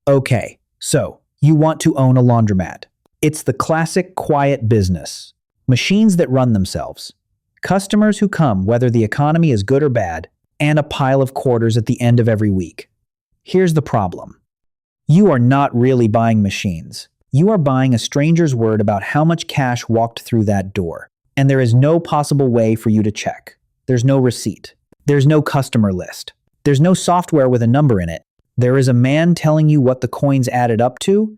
Okay, so you want to own a laundromat. It's the classic quiet business. Machines that run themselves. Customers who come whether the economy is good or bad, and a pile of quarters at the end of every week. Here's the problem. You are not really buying machines. You are buying a stranger's word about how much cash walked through that door. And there is no possible way for you to check. There's no receipt. There's no customer list. There's no software with a number in it. There is a man telling you what the coins added up to,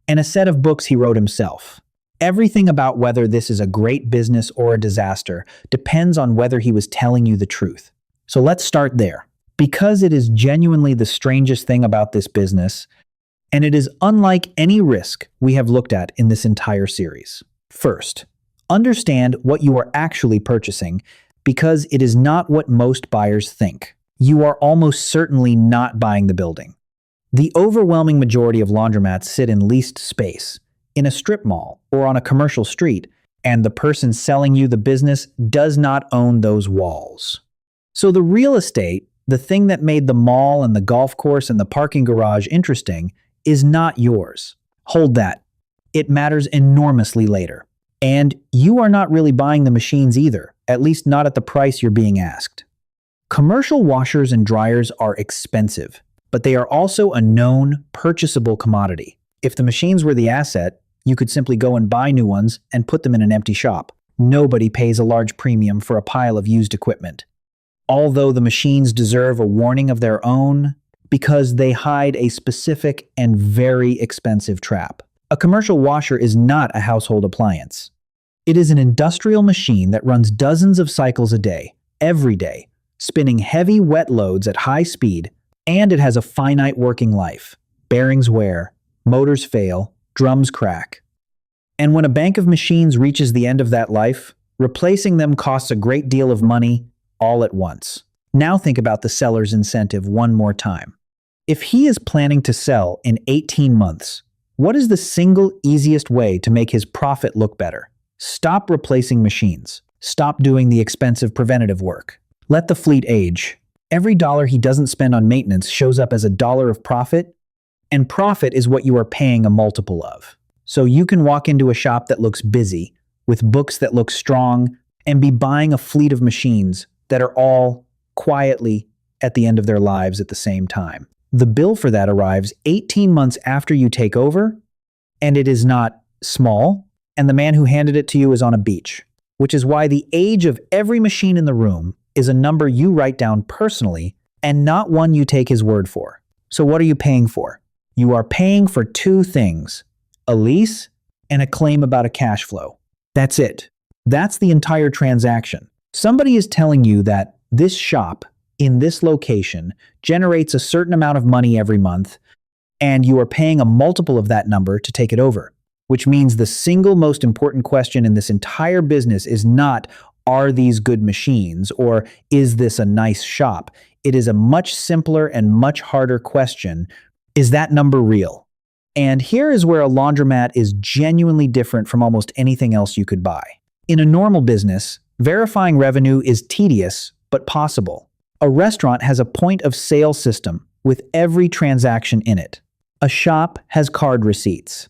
and a set of books he wrote himself. Everything about whether this is a great business or a disaster depends on whether he was telling you the truth. So let's start there. Because it is genuinely the strangest thing about this business, and it is unlike any risk we have looked at in this entire series. First, understand what you are actually purchasing, because it is not what most buyers think. You are almost certainly not buying the building. The overwhelming majority of laundromats sit in leased space, in a strip mall or on a commercial street, and the person selling you the business does not own those walls. So the real estate, the thing that made the mall and the golf course and the parking garage interesting, is not yours. Hold that. It matters enormously later. And you are not really buying the machines either, at least not at the price you're being asked. Commercial washers and dryers are expensive, but they are also a known, purchasable commodity. If the machines were the asset, you could simply go and buy new ones and put them in an empty shop. Nobody pays a large premium for a pile of used equipment. Although the machines deserve a warning of their own, because they hide a specific and very expensive trap. A commercial washer is not a household appliance. It is an industrial machine that runs dozens of cycles a day, every day, spinning heavy wet loads at high speed, and it has a finite working life. Bearings wear, motors fail, drums crack. And when a bank of machines reaches the end of that life, replacing them costs a great deal of money all at once. Now think about the seller's incentive one more time. If he is planning to sell in 18 months, what is the single easiest way to make his profit look better? Stop replacing machines. Stop doing the expensive preventative work. Let the fleet age. Every dollar he doesn't spend on maintenance shows up as a dollar of profit, and profit is what you are paying a multiple of. So you can walk into a shop that looks busy, with books that look strong, and be buying a fleet of machines that are all quietly at the end of their lives at the same time. The bill for that arrives 18 months after you take over, and it is not small, and the man who handed it to you is on a beach, which is why the age of every machine in the room is a number you write down personally and not one you take his word for. So what are you paying for? You are paying for two things: a lease and a claim about a cash flow. That's it. That's the entire transaction. Somebody is telling you that this shop in this location generates a certain amount of money every month, and you are paying a multiple of that number to take it over, which means the single most important question in this entire business is not, are these good machines, or is this a nice shop? It is a much simpler and much harder question: is that number real? And here is where a laundromat is genuinely different from almost anything else you could buy. In a normal business, verifying revenue is tedious but possible. A restaurant has a point of sale system with every transaction in it. A shop has card receipts.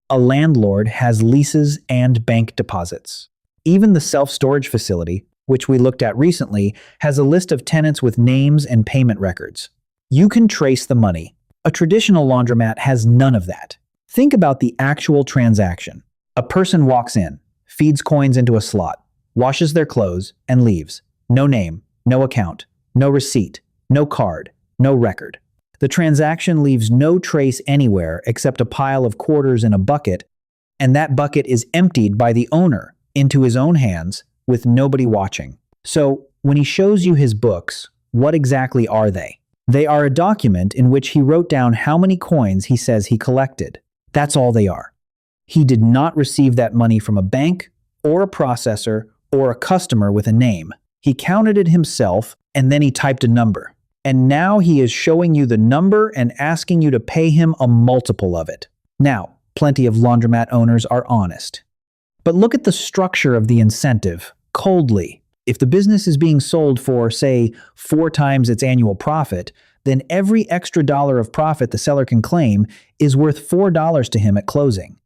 A landlord has leases and bank deposits. Even the self-storage facility, which we looked at recently, has a list of tenants with names and payment records. You can trace the money. A traditional laundromat has none of that. Think about the actual transaction. A person walks in, feeds coins into a slot, washes their clothes, and leaves. No name, no account, no receipt, no card, no record. The transaction leaves no trace anywhere except a pile of quarters in a bucket, and that bucket is emptied by the owner into his own hands with nobody watching. So, when he shows you his books, what exactly are they? They are a document in which he wrote down how many coins he says he collected. That's all they are. He did not receive that money from a bank, or a processor, or a customer with a name. He counted it himself, and then he typed a number. And now he is showing you the number and asking you to pay him a multiple of it. Now, plenty of laundromat owners are honest. But look at the structure of the incentive, coldly. If the business is being sold for, say, 4 times its annual profit, then every extra dollar of profit the seller can claim is worth $4 to him at closing.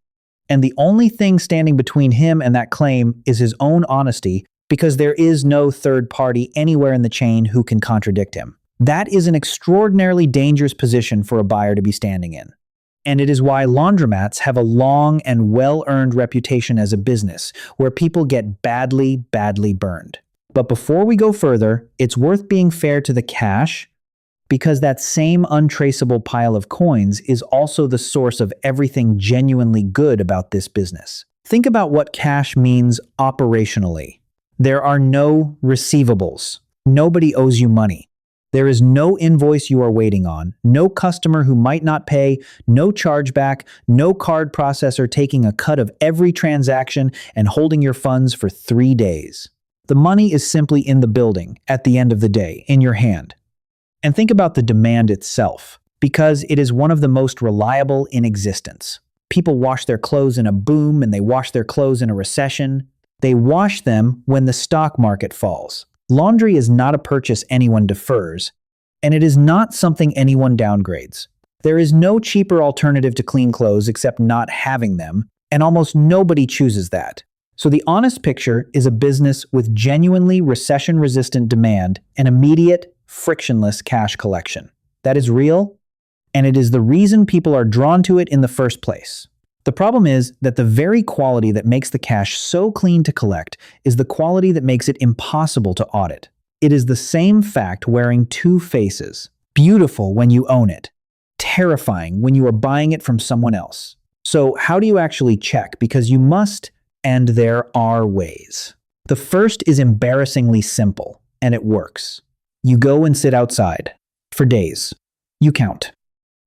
And the only thing standing between him and that claim is his own honesty, because there is no third party anywhere in the chain who can contradict him. That is an extraordinarily dangerous position for a buyer to be standing in. And it is why laundromats have a long and well-earned reputation as a business where people get badly burned. But before we go further, it's worth being fair to the cash, because that same untraceable pile of coins is also the source of everything genuinely good about this business. Think about what cash means operationally. There are no receivables. Nobody owes you money. There is no invoice you are waiting on, no customer who might not pay, no chargeback, no card processor taking a cut of every transaction and holding your funds for 3 days. The money is simply in the building, at the end of the day, in your hand. And think about the demand itself, because it is one of the most reliable in existence. People wash their clothes in a boom and they wash their clothes in a recession. They wash them when the stock market falls. Laundry is not a purchase anyone defers, and it is not something anyone downgrades. There is no cheaper alternative to clean clothes except not having them, and almost nobody chooses that. So the honest picture is a business with genuinely recession-resistant demand and immediate, frictionless cash collection. That is real, and it is the reason people are drawn to it in the first place. The problem is that the very quality that makes the cash so clean to collect is the quality that makes it impossible to audit. It is the same fact wearing two faces. Beautiful when you own it, terrifying when you are buying it from someone else. So how do you actually check? Because you must, and there are ways. The first is embarrassingly simple, and it works. You go and sit outside for days. You count.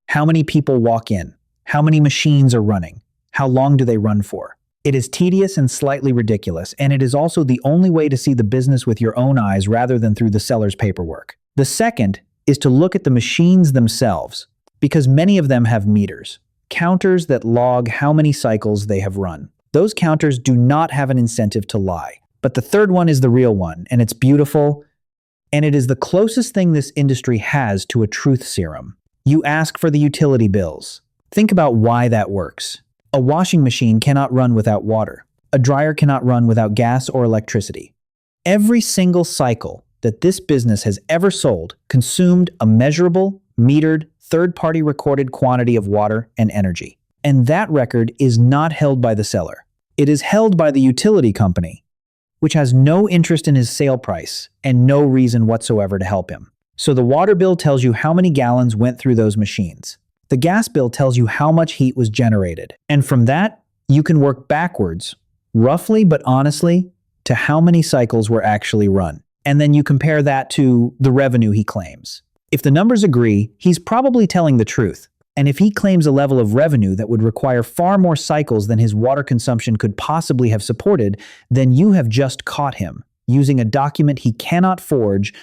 How many people walk in? How many machines are running? How long do they run for? It is tedious and slightly ridiculous, and it is also the only way to see the business with your own eyes rather than through the seller's paperwork. The second is to look at the machines themselves, because many of them have meters, counters that log how many cycles they have run. Those counters do not have an incentive to lie. But the third one is the real one, and it's beautiful, and it is the closest thing this industry has to a truth serum. You ask for the utility bills. Think about why that works. A washing machine cannot run without water. A dryer cannot run without gas or electricity. Every single cycle that this business has ever sold consumed a measurable, metered, third-party recorded quantity of water and energy. And that record is not held by the seller. It is held by the utility company, which has no interest in his sale price and no reason whatsoever to help him. So the water bill tells you how many gallons went through those machines. The gas bill tells you how much heat was generated. And from that, you can work backwards, roughly but honestly, to how many cycles were actually run. And then you compare that to the revenue he claims. If the numbers agree, he's probably telling the truth. And if he claims a level of revenue that would require far more cycles than his water consumption could possibly have supported, then you have just caught him using a document he cannot forge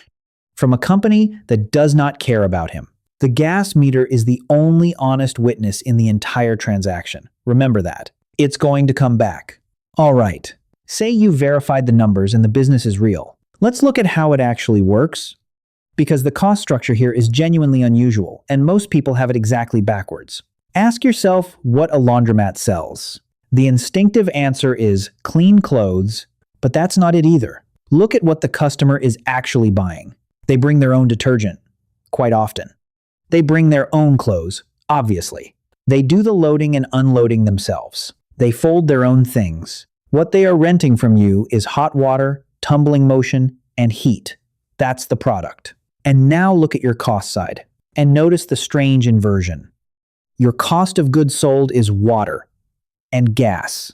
from a company that does not care about him. The gas meter is the only honest witness in the entire transaction. Remember that. It's going to come back. All right. Say you verified the numbers and the business is real. Let's look at how it actually works, because the cost structure here is genuinely unusual, and most people have it exactly backwards. Ask yourself what a laundromat sells. The instinctive answer is clean clothes, but that's not it either. Look at what the customer is actually buying. They bring their own detergent, quite often. They bring their own clothes, obviously. They do the loading and unloading themselves. They fold their own things. What they are renting from you is hot water, tumbling motion, and heat. That's the product. And now look at your cost side, and notice the strange inversion. Your cost of goods sold is water, and gas,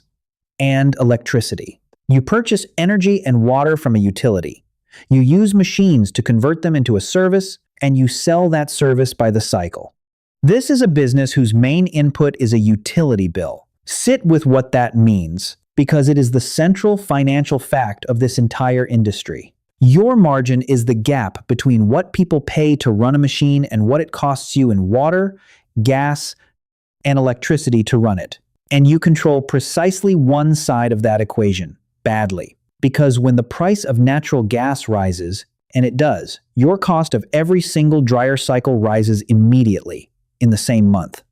and electricity. You purchase energy and water from a utility. You use machines to convert them into a service, and you sell that service by the cycle. This is a business whose main input is a utility bill. Sit with what that means, because it is the central financial fact of this entire industry. Your margin is the gap between what people pay to run a machine and what it costs you in water, gas, and electricity to run it. And you control precisely one side of that equation, badly. Because when the price of natural gas rises And it does. Your cost of every single dryer cycle rises immediately in the same month.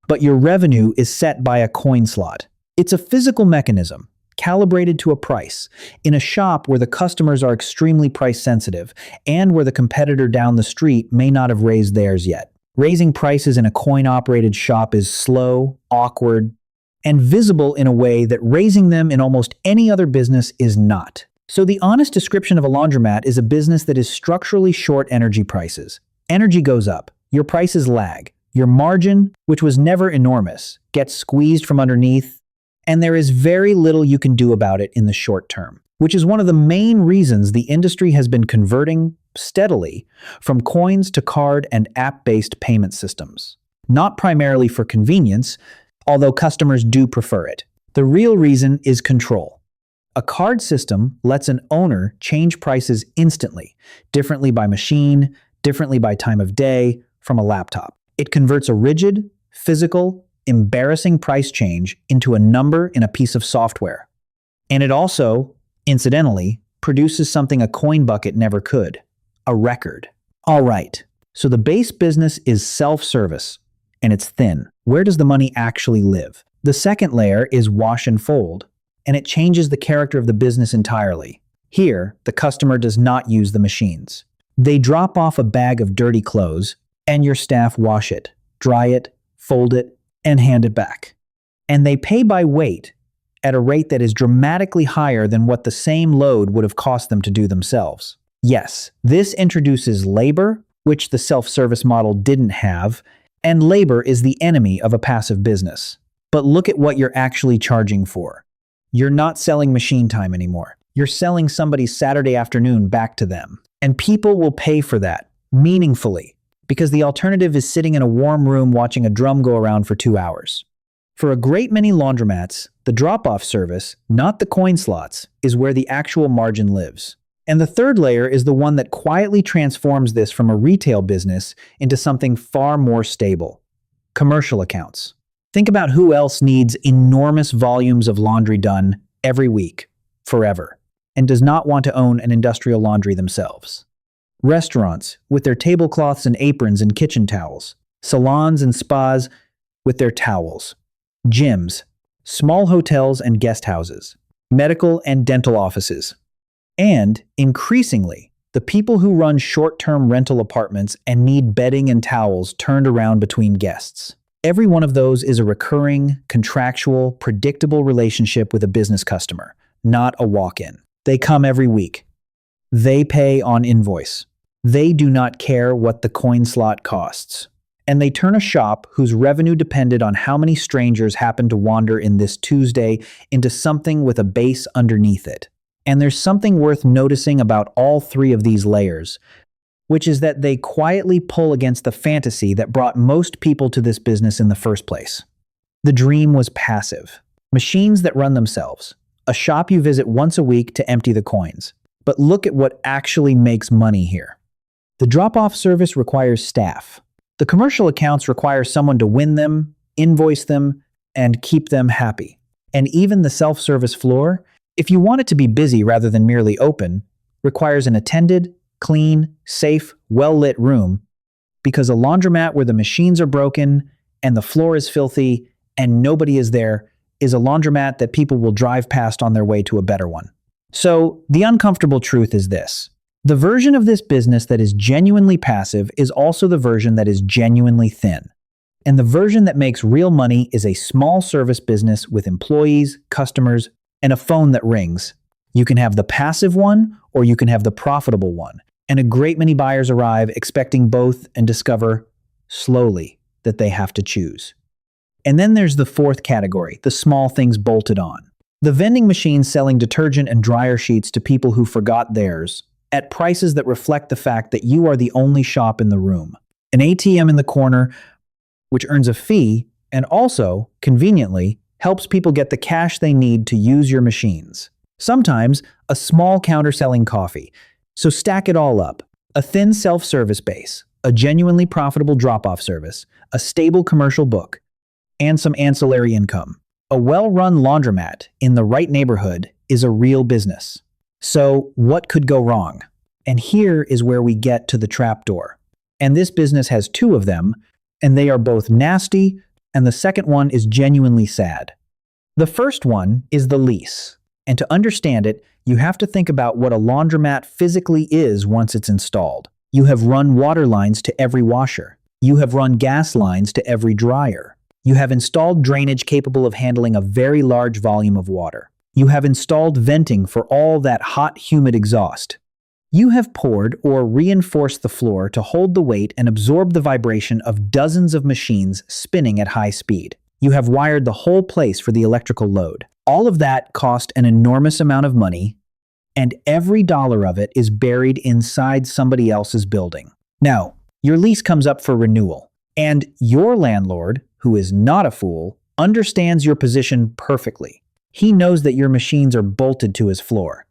But your revenue is set by a coin slot. It's a physical mechanism, calibrated to a price, in a shop where the customers are extremely price sensitive and where the competitor down the street may not have raised theirs yet. Raising prices in a coin-operated shop is slow, awkward, and visible in a way that raising them in almost any other business is not. So the honest description of a laundromat is a business that is structurally short energy prices. Energy goes up, your prices lag, your margin, which was never enormous, gets squeezed from underneath, and there is very little you can do about it in the short term, which is one of the main reasons the industry has been converting steadily from coins to card and app-based payment systems. Not primarily for convenience, although customers do prefer it. The real reason is control. A card system lets an owner change prices instantly, differently by machine, differently by time of day, from a laptop. It converts a rigid, physical, embarrassing price change into a number in a piece of software. And it also, incidentally, produces something a coin bucket never could: a record. All right, so the base business is self-service, and it's thin. Where does the money actually live? The second layer is wash and fold, and it changes the character of the business entirely. Here, the customer does not use the machines. They drop off a bag of dirty clothes, and your staff wash it, dry it, fold it, and hand it back. And they pay by weight at a rate that is dramatically higher than what the same load would have cost them to do themselves. Yes, this introduces labor, which the self-service model didn't have, and labor is the enemy of a passive business. But look at what you're actually charging for. You're not selling machine time anymore. You're selling somebody's Saturday afternoon back to them. And people will pay for that, meaningfully, because the alternative is sitting in a warm room watching a drum go around for 2 hours. For a great many laundromats, the drop-off service, not the coin slots, is where the actual margin lives. And the third layer is the one that quietly transforms this from a retail business into something far more stable: commercial accounts. Think about who else needs enormous volumes of laundry done every week, forever, and does not want to own an industrial laundry themselves. Restaurants, with their tablecloths and aprons and kitchen towels. Salons and spas, with their towels. Gyms, small hotels and guest houses. Medical and dental offices. And, increasingly, the people who run short-term rental apartments and need bedding and towels turned around between guests. Every one of those is a recurring, contractual, predictable relationship with a business customer, not a walk-in. They come every week. They pay on invoice. They do not care what the coin slot costs. And they turn a shop whose revenue depended on how many strangers happened to wander in this Tuesday into something with a base underneath it. And there's something worth noticing about all three of these layers, which is that they quietly pull against the fantasy that brought most people to this business in the first place. The dream was passive. Machines that run themselves. A shop you visit once a week to empty the coins. But look at what actually makes money here. The drop-off service requires staff. The commercial accounts require someone to win them, invoice them, and keep them happy. And even the self-service floor, if you want it to be busy rather than merely open, requires an attended, clean, safe, well-lit room, because a laundromat where the machines are broken and the floor is filthy and nobody is there is a laundromat that people will drive past on their way to a better one. So, the uncomfortable truth is this. The version of this business that is genuinely passive is also the version that is genuinely thin. And the version that makes real money is a small service business with employees, customers, and a phone that rings. You can have the passive one or you can have the profitable one. And a great many buyers arrive expecting both and discover, slowly, that they have to choose. And then there's the fourth category, the small things bolted on. The vending machines selling detergent and dryer sheets to people who forgot theirs, at prices that reflect the fact that you are the only shop in the room. An ATM in the corner, which earns a fee, and also, conveniently, helps people get the cash they need to use your machines. Sometimes, a small counter selling coffee. So stack it all up. A thin self-service base, a genuinely profitable drop-off service, a stable commercial book, and some ancillary income. A well-run laundromat in the right neighborhood is a real business. So what could go wrong? And here is where we get to the trapdoor. And this business has two of them, and they are both nasty, and the second one is genuinely sad. The first one is the lease. And to understand it, you have to think about what a laundromat physically is once it's installed. You have run water lines to every washer. You have run gas lines to every dryer. You have installed drainage capable of handling a very large volume of water. You have installed venting for all that hot, humid exhaust. You have poured or reinforced the floor to hold the weight and absorb the vibration of dozens of machines spinning at high speed. You have wired the whole place for the electrical load. All of that cost an enormous amount of money, and every dollar of it is buried inside somebody else's building. Now, your lease comes up for renewal, and your landlord, who is not a fool, understands your position perfectly. He knows that your machines are bolted to his floor.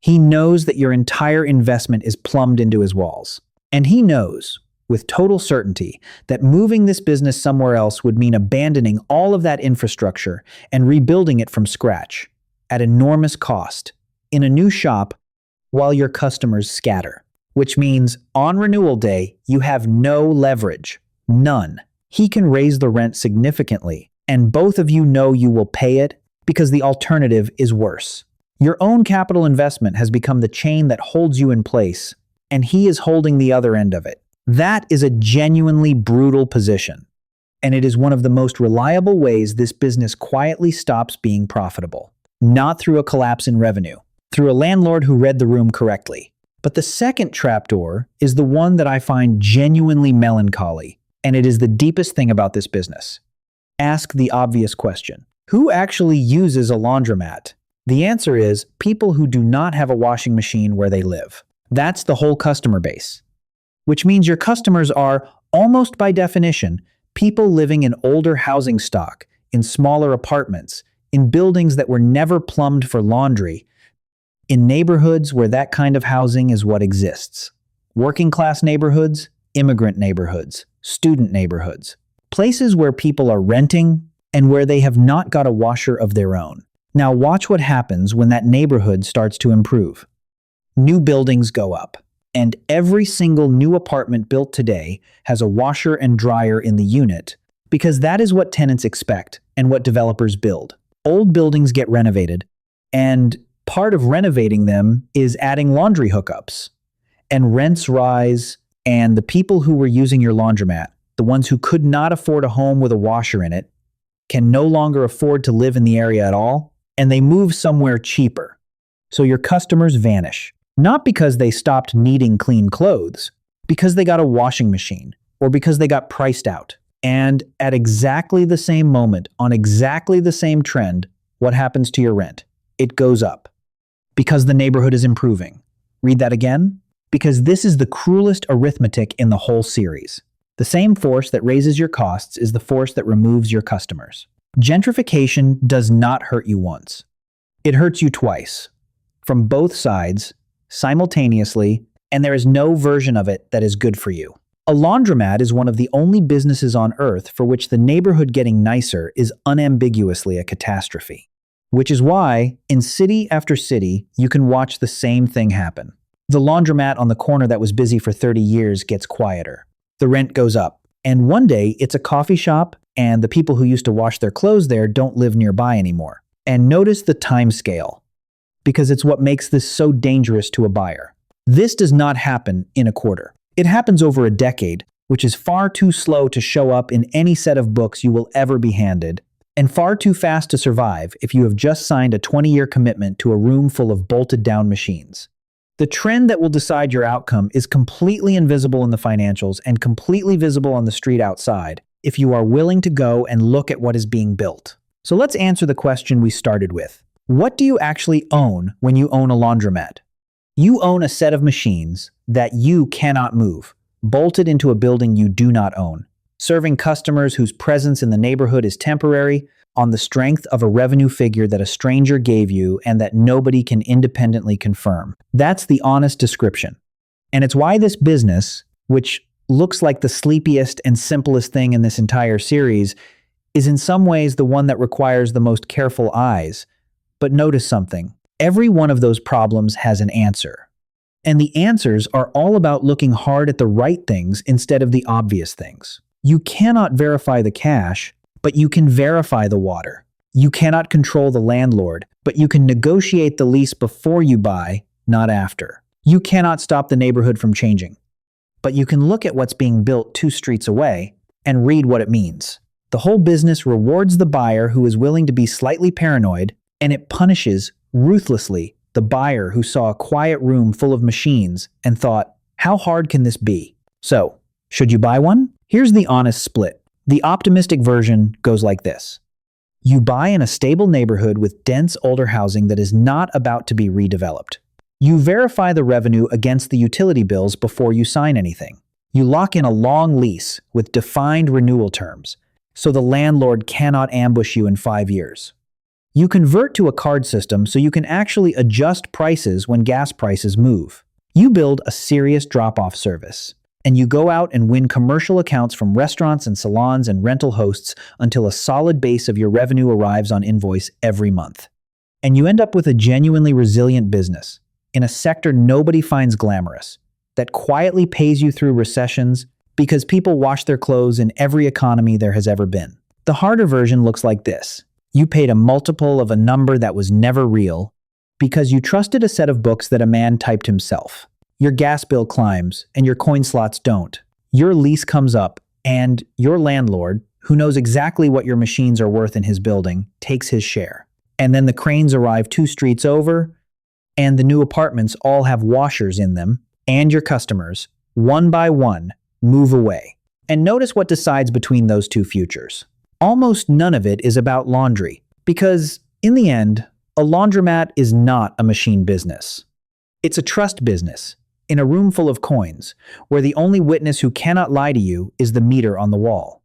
He knows that your entire investment is plumbed into his walls. And he knows, with total certainty, that moving this business somewhere else would mean abandoning all of that infrastructure and rebuilding it from scratch, at enormous cost, in a new shop, while your customers scatter. Which means, on renewal day, you have no leverage. None. He can raise the rent significantly, and both of you know you will pay it because the alternative is worse. Your own capital investment has become the chain that holds you in place, and he is holding the other end of it. That is a genuinely brutal position, and it is one of the most reliable ways this business quietly stops being profitable. Not through a collapse in revenue, through a landlord who read the room correctly. But the second trapdoor is the one that I find genuinely melancholy, and it is the deepest thing about this business. Ask the obvious question. Who actually uses a laundromat? The answer is people who do not have a washing machine where they live. That's the whole customer base. Which means your customers are, almost by definition, people living in older housing stock, in smaller apartments, in buildings that were never plumbed for laundry, in neighborhoods where that kind of housing is what exists. Working class neighborhoods, immigrant neighborhoods, student neighborhoods. Places where people are renting and where they have not got a washer of their own. Now watch what happens when that neighborhood starts to improve. New buildings go up, and every single new apartment built today has a washer and dryer in the unit because that is what tenants expect and what developers build. Old buildings get renovated, and part of renovating them is adding laundry hookups. And rents rise, and the people who were using your laundromat, the ones who could not afford a home with a washer in it, can no longer afford to live in the area at all, and they move somewhere cheaper. So your customers vanish. Not because they stopped needing clean clothes, because they got a washing machine, or because they got priced out. And at exactly the same moment, on exactly the same trend, what happens to your rent? It goes up. Because the neighborhood is improving. Read that again? Because this is the cruelest arithmetic in the whole series. The same force that raises your costs is the force that removes your customers. Gentrification does not hurt you once. It hurts you twice. From both sides, simultaneously, and there is no version of it that is good for you. A laundromat is one of the only businesses on earth for which the neighborhood getting nicer is unambiguously a catastrophe. Which is why, in city after city, you can watch the same thing happen. The laundromat on the corner that was busy for 30 years gets quieter. The rent goes up. And one day, it's a coffee shop, and the people who used to wash their clothes there don't live nearby anymore. And notice the time scale, because it's what makes this so dangerous to a buyer. This does not happen in a quarter. It happens over a decade, which is far too slow to show up in any set of books you will ever be handed, and far too fast to survive if you have just signed a 20-year commitment to a room full of bolted-down machines. The trend that will decide your outcome is completely invisible in the financials and completely visible on the street outside if you are willing to go and look at what is being built. So let's answer the question we started with. What do you actually own when you own a laundromat? You own a set of machines that you cannot move, bolted into a building you do not own, serving customers whose presence in the neighborhood is temporary, on the strength of a revenue figure that a stranger gave you and that nobody can independently confirm. That's the honest description. And it's why this business, which looks like the sleepiest and simplest thing in this entire series, is in some ways the one that requires the most careful eyes. But notice something. Every one of those problems has an answer. And the answers are all about looking hard at the right things instead of the obvious things. You cannot verify the cash, but you can verify the water. You cannot control the landlord, but you can negotiate the lease before you buy, not after. You cannot stop the neighborhood from changing, but you can look at what's being built 2 streets away and read what it means. The whole business rewards the buyer who is willing to be slightly paranoid, and it punishes, ruthlessly, the buyer who saw a quiet room full of machines and thought, how hard can this be? So, should you buy one? Here's the honest split. The optimistic version goes like this. You buy in a stable neighborhood with dense older housing that is not about to be redeveloped. You verify the revenue against the utility bills before you sign anything. You lock in a long lease with defined renewal terms, so the landlord cannot ambush you in 5 years. You convert to a card system so you can actually adjust prices when gas prices move. You build a serious drop-off service, and you go out and win commercial accounts from restaurants and salons and rental hosts until a solid base of your revenue arrives on invoice every month. And you end up with a genuinely resilient business in a sector nobody finds glamorous, that quietly pays you through recessions because people wash their clothes in every economy there has ever been. The harder version looks like this. You paid a multiple of a number that was never real because you trusted a set of books that a man typed himself. Your gas bill climbs and your coin slots don't. Your lease comes up and your landlord, who knows exactly what your machines are worth in his building, takes his share. And then the cranes arrive 2 streets over, and the new apartments all have washers in them, and your customers, one by one, move away. And notice what decides between those 2 futures. Almost none of it is about laundry, because, in the end, a laundromat is not a machine business. It's a trust business, in a room full of coins, where the only witness who cannot lie to you is the meter on the wall.